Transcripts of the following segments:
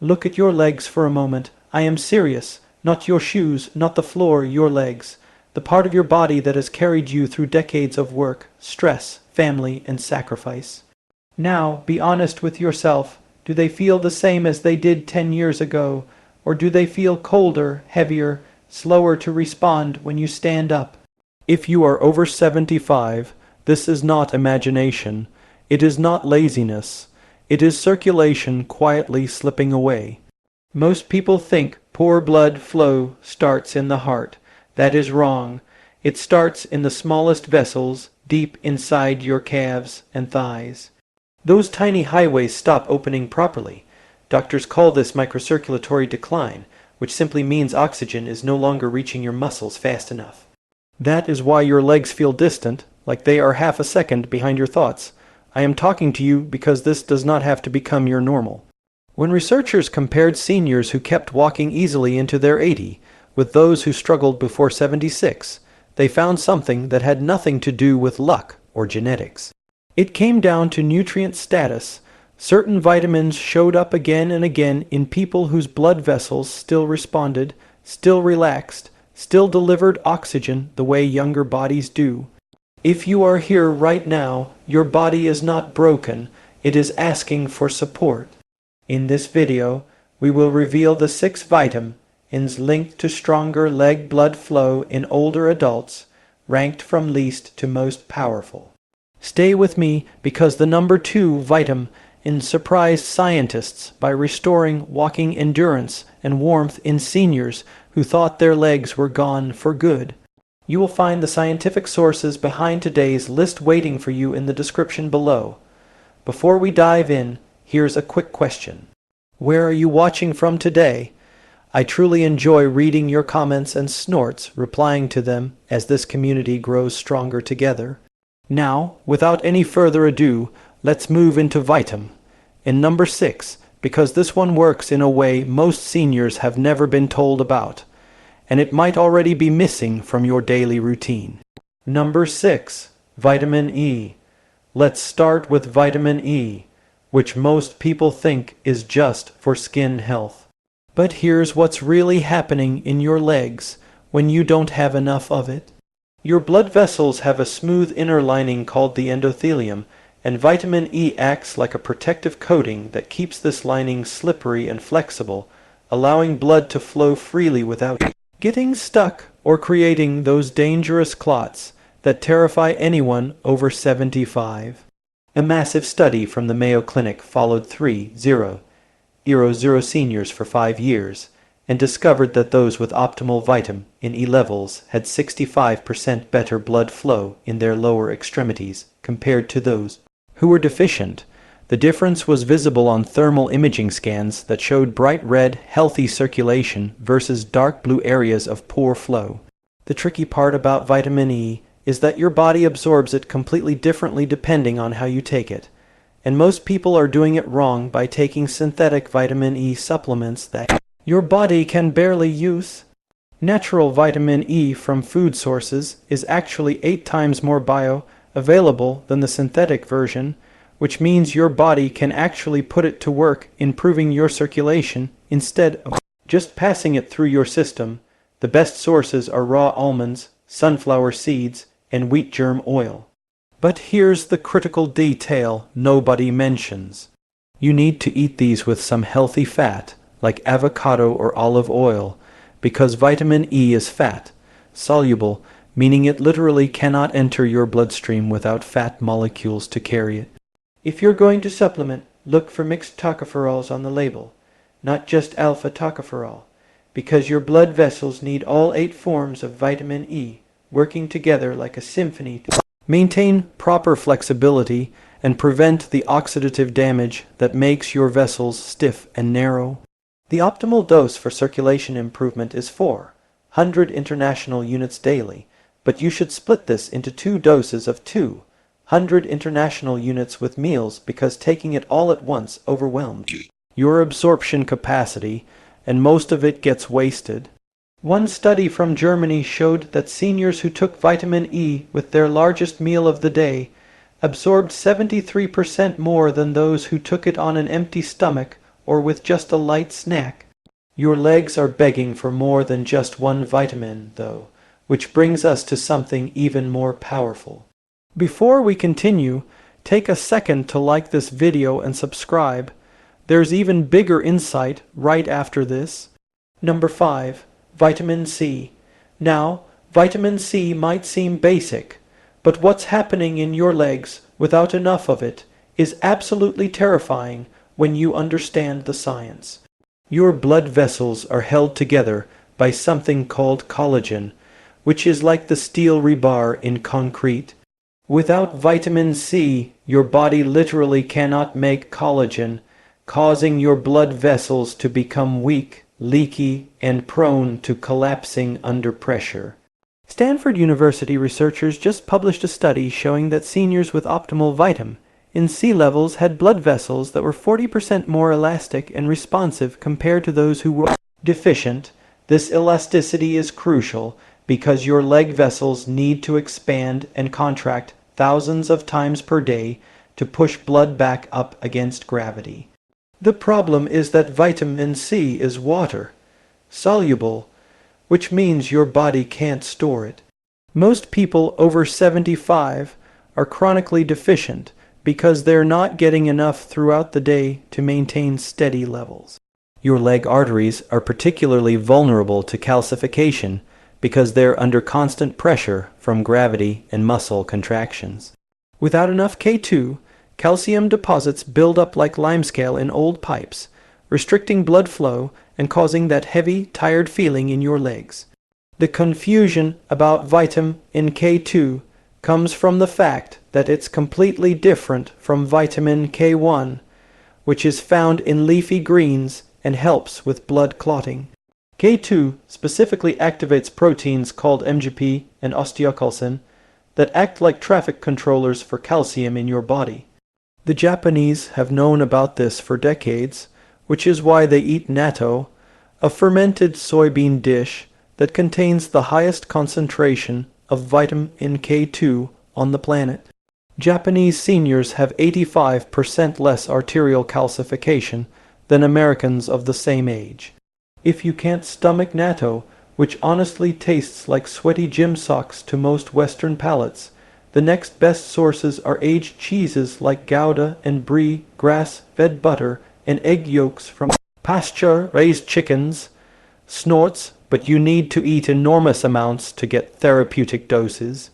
Look at your legs for a moment. I am serious. Not your shoes, not the floor, your legs. The part of your body that has carried you through decades of work, stress, family, and sacrifice. Now, be honest with yourself. Do they feel the same as they did 10 years ago? Or do they feel colder, heavier, slower to respond when you stand up? If you are over 75, this is not imagination. It is not laziness. It is circulation quietly slipping away. Most people think poor blood flow starts in the heart. That is wrong. It starts in the smallest vessels, deep inside your calves and thighs. Those tiny highways stop opening properly. Doctors call this microcirculatory decline, which simply means oxygen is no longer reaching your muscles fast enough. That is why your legs feel distant, like they are half a second behind your thoughts. I am talking to you because this does not have to become your normal. When researchers compared seniors who kept walking easily into their 80 with those who struggled before 76, they found something that had nothing to do with luck or genetics. It came down to nutrient status. Certain vitamins showed up again and again in people whose blood vessels still responded, still relaxed, still delivered oxygen the way younger bodies do. If you are here right now, your body is not broken, it is asking for support. In this video, we will reveal the 6 vitamins linked to stronger leg blood flow in older adults, ranked from least to most powerful. Stay with me because the number 2 vitamin surprised scientists by restoring walking endurance and warmth in seniors who thought their legs were gone for good. You will find the scientific sources behind today's list waiting for you in the description below. Before we dive in, here's a quick question. Where are you watching from today? I truly enjoy reading your comments and snorts, replying to them as this community grows stronger together. Now, without any further ado, let's move into vitamin. In number 6, because this one works in a way most seniors have never been told about, and it might already be missing from your daily routine. Number 6, vitamin E. Let's start with vitamin E, which most people think is just for skin health. But here's what's really happening in your legs when you don't have enough of it. Your blood vessels have a smooth inner lining called the endothelium, and vitamin E acts like a protective coating that keeps this lining slippery and flexible, allowing blood to flow freely without getting stuck or creating those dangerous clots that terrify anyone over 75. A massive study from the Mayo Clinic followed 3,000 seniors for 5 years and discovered that those with optimal vitamin E levels had 65% better blood flow in their lower extremities compared to those who were deficient. The difference was visible on thermal imaging scans that showed bright red, healthy circulation versus dark blue areas of poor flow. The tricky part about vitamin E is that your body absorbs it completely differently depending on how you take it. And most people are doing it wrong by taking synthetic vitamin E supplements that your body can barely use. Natural vitamin E from food sources is actually 8 times more bioavailable than the synthetic version, which means your body can actually put it to work improving your circulation instead of just passing it through your system. The best sources are raw almonds, sunflower seeds, and wheat germ oil. But here's the critical detail nobody mentions. You need to eat these with some healthy fat, like avocado or olive oil, because vitamin E is fat, soluble, meaning it literally cannot enter your bloodstream without fat molecules to carry it. If you're going to supplement, look for mixed tocopherols on the label, not just alpha tocopherol, because your blood vessels need all 8 forms of vitamin E working together like a symphony to maintain proper flexibility and prevent the oxidative damage that makes your vessels stiff and narrow. The optimal dose for circulation improvement is 400 international units daily, but you should split this into 2 doses of 200 international units with meals because taking it all at once overwhelms your absorption capacity, and most of it gets wasted. One study from Germany showed that seniors who took vitamin E with their largest meal of the day absorbed 73% more than those who took it on an empty stomach or with just a light snack. Your legs are begging for more than just one vitamin, though, which brings us to something even more powerful. Before we continue, take a second to like this video and subscribe. There's even bigger insight right after this. Number 5. Vitamin C. Now, vitamin C might seem basic, but what's happening in your legs without enough of it is absolutely terrifying when you understand the science. Your blood vessels are held together by something called collagen, which is like the steel rebar in concrete. Without vitamin C, your body literally cannot make collagen, causing your blood vessels to become weak, leaky, and prone to collapsing under pressure. Stanford University researchers just published a study showing that seniors with optimal vitamin C levels had blood vessels that were 40% more elastic and responsive compared to those who were deficient. This elasticity is crucial because your leg vessels need to expand and contract thousands of times per day to push blood back up against gravity. The problem is that vitamin C is water soluble, which means your body can't store it. Most people over 75 are chronically deficient because they're not getting enough throughout the day to maintain steady levels. Your leg arteries are particularly vulnerable to calcification because they're under constant pressure from gravity and muscle contractions. Without enough K2, calcium deposits build up like limescale in old pipes, restricting blood flow and causing that heavy, tired feeling in your legs. The confusion about vitamin K2 comes from the fact that it's completely different from vitamin K1, which is found in leafy greens and helps with blood clotting. K2 specifically activates proteins called MGP and osteocalcin that act like traffic controllers for calcium in your body. The Japanese have known about this for decades, which is why they eat natto, a fermented soybean dish that contains the highest concentration of vitamin K2 on the planet. Japanese seniors have 85% less arterial calcification than Americans of the same age. If you can't stomach natto, which honestly tastes like sweaty gym socks to most Western palates, the next best sources are aged cheeses like Gouda and Brie, grass-fed butter, and egg yolks from pasture-raised chickens. Snorts, but you need to eat enormous amounts to get therapeutic doses.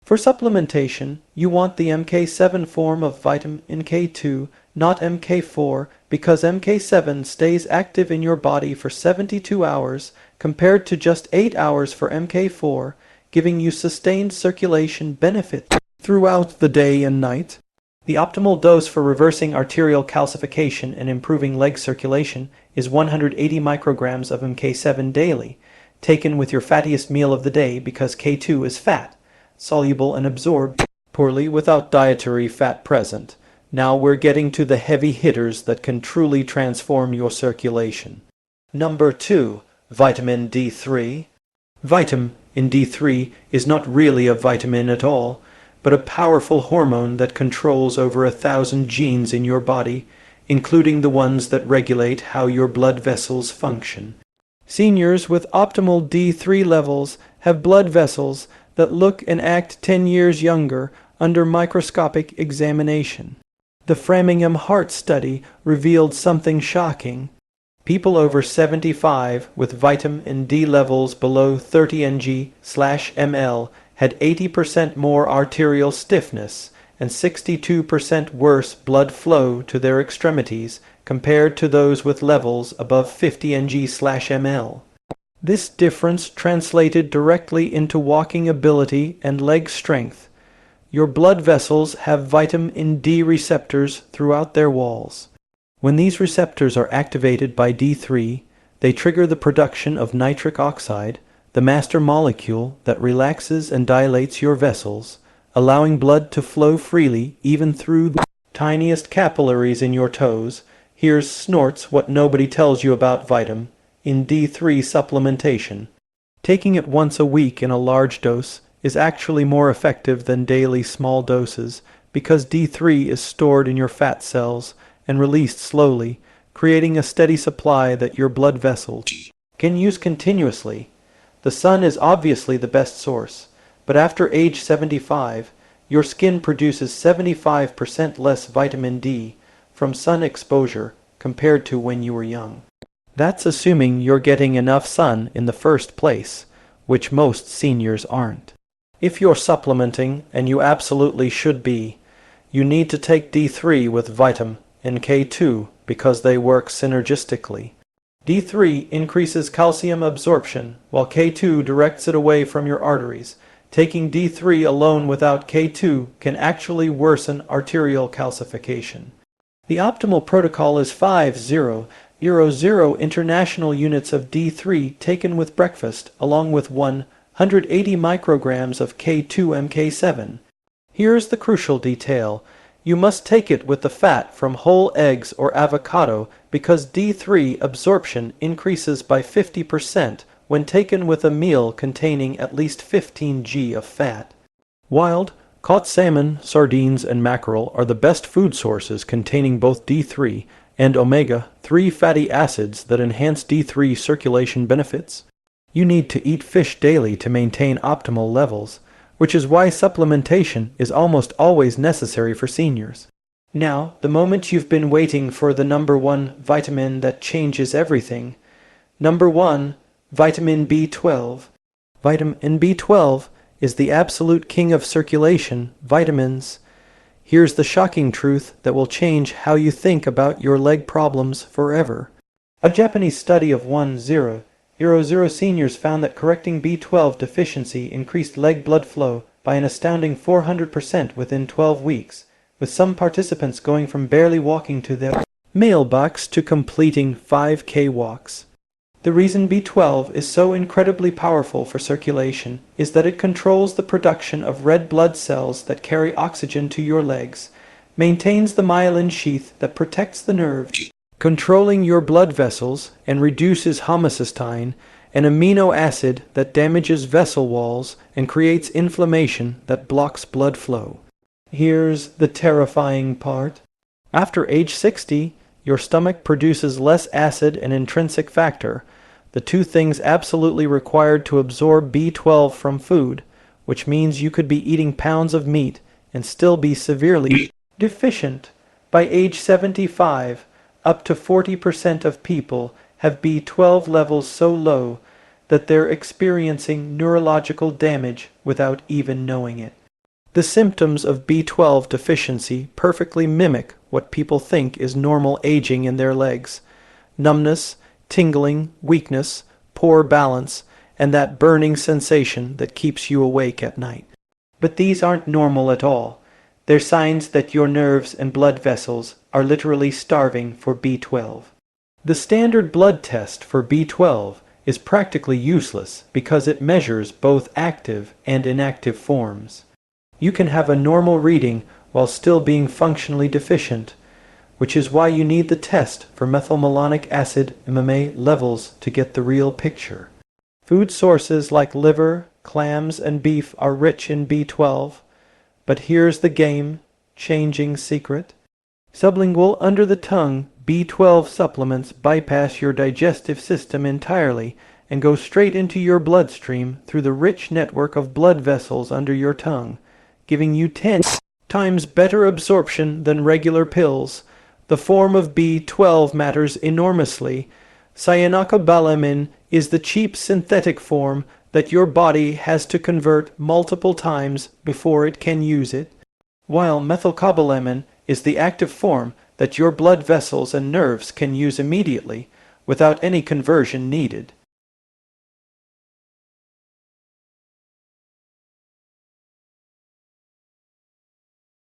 For supplementation, you want the MK7 form of vitamin K2, not MK4, because MK7 stays active in your body for 72 hours compared to just 8 hours for MK4, giving you sustained circulation benefit throughout the day and night. The optimal dose for reversing arterial calcification and improving leg circulation is 180 micrograms of MK7 daily, taken with your fattiest meal of the day because K2 is fat, soluble and absorbed poorly without dietary fat present. Now we're getting to the heavy hitters that can truly transform your circulation. Number 2. Vitamin D3. Vitamin D3 is not really a vitamin at all, but a powerful hormone that controls over 1,000 genes in your body, including the ones that regulate how your blood vessels function. Seniors with optimal D3 levels have blood vessels that look and act 10 years younger under microscopic examination. The Framingham Heart Study revealed something shocking. People over 75 with vitamin D levels below 30 ng/ml had 80% more arterial stiffness and 62% worse blood flow to their extremities compared to those with levels above 50 ng/ml. This difference translated directly into walking ability and leg strength. Your blood vessels have vitamin D receptors throughout their walls. When these receptors are activated by D3, they trigger the production of nitric oxide, the master molecule that relaxes and dilates your vessels, allowing blood to flow freely even through the tiniest capillaries in your toes. Here's Snorts what nobody tells you about vitamin D3 supplementation. Taking it once a week in a large dose is actually more effective than daily small doses because D3 is stored in your fat cells and released slowly, creating a steady supply that your blood vessels can use continuously. The sun is obviously the best source, but after age 75, your skin produces 75% less vitamin D from sun exposure compared to when you were young. That's assuming you're getting enough sun in the first place, which most seniors aren't. If you're supplementing, and you absolutely should be, you need to take D3 with Vitamin and K2 because they work synergistically. D3 increases calcium absorption, while K2 directs it away from your arteries. Taking D3 alone without K2 can actually worsen arterial calcification. The optimal protocol is 5,000 international units of D3 taken with breakfast, along with 180 micrograms of K2MK7. Here's the crucial detail. You must take it with the fat from whole eggs or avocado because D3 absorption increases by 50% when taken with a meal containing at least 15 g of fat. Wild caught salmon, sardines, and mackerel are the best food sources containing both D3 and omega-3 fatty acids that enhance D3 circulation benefits. You need to eat fish daily to maintain optimal levels, which is why supplementation is almost always necessary for seniors. Now, the moment you've been waiting for the number one vitamin that changes everything. Number 1, Vitamin B12. Vitamin B12 is the absolute king of circulation vitamins. Here's the shocking truth that will change how you think about your leg problems forever. A Japanese study of 1,000 seniors found that correcting B12 deficiency increased leg blood flow by an astounding 400% within 12 weeks, with some participants going from barely walking to their mailbox to completing 5K walks. The reason B12 is so incredibly powerful for circulation is that it controls the production of red blood cells that carry oxygen to your legs, maintains the myelin sheath that protects the nerves, controlling your blood vessels, and reduces homocysteine, an amino acid that damages vessel walls and creates inflammation that blocks blood flow. Here's the terrifying part. After age 60, your stomach produces less acid and intrinsic factor, the two things absolutely required to absorb B12 from food, which means you could be eating pounds of meat and still be severely deficient. By age 75, up to 40% of people have B12 levels so low that they're experiencing neurological damage without even knowing it. The symptoms of B12 deficiency perfectly mimic what people think is normal aging in their legs: numbness, tingling, weakness, poor balance, and that burning sensation that keeps you awake at night. But these aren't normal at all. They're signs that your nerves and blood vessels are literally starving for B12. The standard blood test for B12 is practically useless because it measures both active and inactive forms. You can have a normal reading while still being functionally deficient, which is why you need the test for methylmalonic acid MMA levels to get the real picture. Food sources like liver, clams, and beef are rich in B12, but here's the game-changing secret. Sublingual under the tongue B12 supplements bypass your digestive system entirely and go straight into your bloodstream through the rich network of blood vessels under your tongue, giving you 10 times better absorption than regular pills. The form of B12 matters enormously. Cyanocobalamin is the cheap synthetic form that your body has to convert multiple times before it can use it, while methylcobalamin is the active form that your blood vessels and nerves can use immediately without any conversion needed.